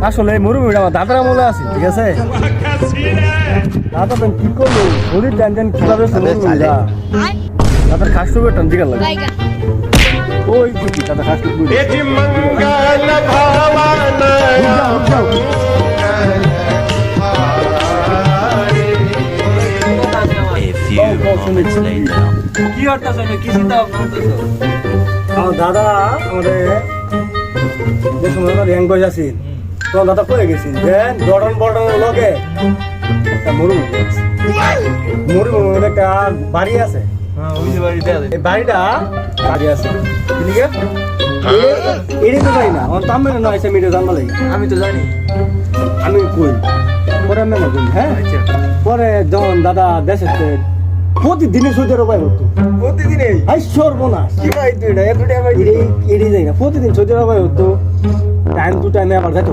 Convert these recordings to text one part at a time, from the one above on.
আসলে মরুভূমিটা আমার দাদার আমলে আছে, ঠিক আছে? দাদা তো কি করলো, শরীর টেনশন কিভাবে দাদার খাস টুকু টান দিকে লাগে ওই কি দাদা খাস টুকু কি হতাছ কি চিন্তা ভাবনা করতেছো? আমার দাদা আমাদের যে সময় আমার র্যাঙ্ক বয়স আছি তো দাদা পড়ে গেছি দেন জর্ডন বর্ডনের লগে একটা মরুভূমির একটা বাড়ি আছে। হ্যাঁ ওই যে বাড়িতে আছে। এই বাড়িটা বাড়ি আছে ঠিক আছে? এটাই তো জানি না আমার তাম্বে না এসে মিডিয়া জানবা লাগে আমি তো জানি। আমি কই পরে আমি আমার কই হ্যাঁ আচ্ছা পরে যখন দাদা দেশে প্রতিদিনই সৌদি আরব হতো প্রতিদিনই আই সর্বনাশ কি ভাই তুই না এত টাকা এটাই যাই না প্রতিদিন সৌদি আরব হতো টাইম টু টাইমে আবার যেত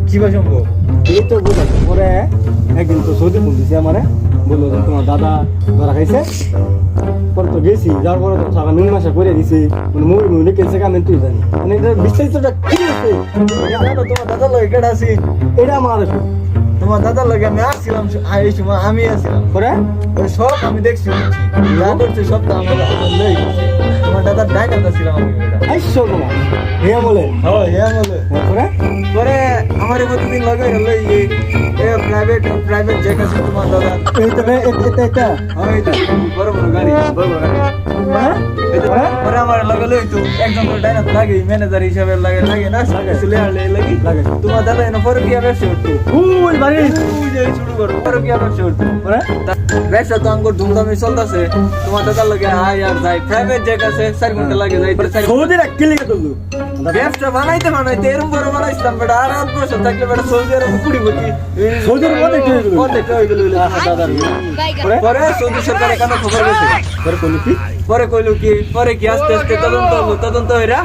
কি ভাই সম্ভব? এই তো বোঝাতো পরে একদিন তো সৌদি ফোন দিছে আমারে বললো যে তোমার দাদা ধরা খাইছে পরে তো গেছি যাওয়ার পরে তো সারা মীমাংসা করে দিছি মানে মুভি মুভি কেসে কামেন তুই জানি মানে এটা বিস্তারিতটা কি আছে তোমার দাদার লগে কেডা আছি? এটা আমার তোমার দাদার লগে আমি আসছিলাম এই সময় আমি আসছিলাম পরে ওই সব আমি দেখছি বুঝছি যা করছে সব তো আমার লই তোমার দাদার ডাইকাত ছিলাম আমি এটা আই সর্বনাশ হে বলে হ্যাঁ হ্যাঁ বলে পরে পরে আমার প্রতিদিন লগে হলো এই প্রাইভেট জেট আছে তোমার দাদা এই তো এটা ওই তো বড় বড় গাড়ি হ্যাঁ এই তো পরে আমার লগে লইতো একজন করে ডাইনাত লাগে ম্যানেজার হিসেবে লাগে না চলে আলে লাগি লাগে তোমার দাদা এনে পরে কি ব্যবসা করতো ওই বাড়ি ওই যে শুরু করো পরে কি ব্যবসা করতো পরে ব্যবসা তো আঙ্গুর ধুমধামে চলতেছে তোমার দাদার লগে আয় আর যাই প্রাইভেট জেট আছে 4 ঘন্টা লাগে যাই পরে সৌদি রাখতে লিখে তুললো ব্যবসা বানাইতে এরকম বড় বানাইছিলাম বেটা আর 8 বছর থাকলে বেটা সৌদি আরবে কুড়ি বছর সৌদি আরব অনেক হয়ে গেল দাদার পরে সৌদি সরকারের কানে খবর গেছে পরে কোন কি পরে কি আস্তে আস্তে তদন্ত হইরা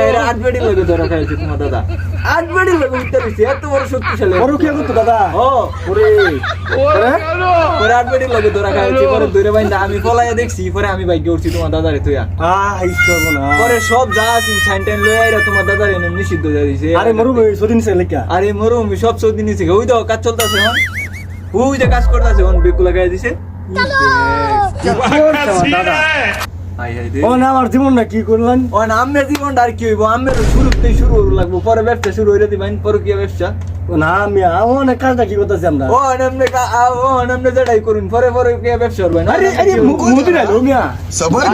এরা 8 বেডি লগে ধরা খাইছে তোমার দাদা 8 বেডি লগে উঠতে দিছে এত বড় শক্তিশালী বড় কি করতো দাদা ও ওরে পরে 8 বেডি লগে ধরা খাইছে পরে ধরে বাইন্দা আমি ফলাইয়া দেখছি পরে আমি বাইকে উঠছি তোমার দাদারে তুইয়া ঈশ্বর না পরে সব যা আছে সাইনটাইন লয়ে আইরা তোমার দাদারে এনে নিষিদ্ধ দিয়ে দিছে আরে মরু সদিন সে লেখা আরে মরুমি সব সৌদি নিছে ওই তো কাজ চলতেছে এখন ওই যে কাজ করতেছে এখন বেকু লাগাই দিছে দাদা হাই হাই দে ও না আমার জীবন না কি করলেন ও না আমের জীবনটা আর কি হইব আমের শুরুতেই শুরু হইব লাগবো পরে ব্যবসা শুরু হইরে দিবেন পরে কি ব্যবসা না আমি অনেক কাজটা কি করতেছি আমরা ও নামনে যেটাই করুন পরে কি ব্যবসা করবেন আরে মুদিরা লোমিয়া সবার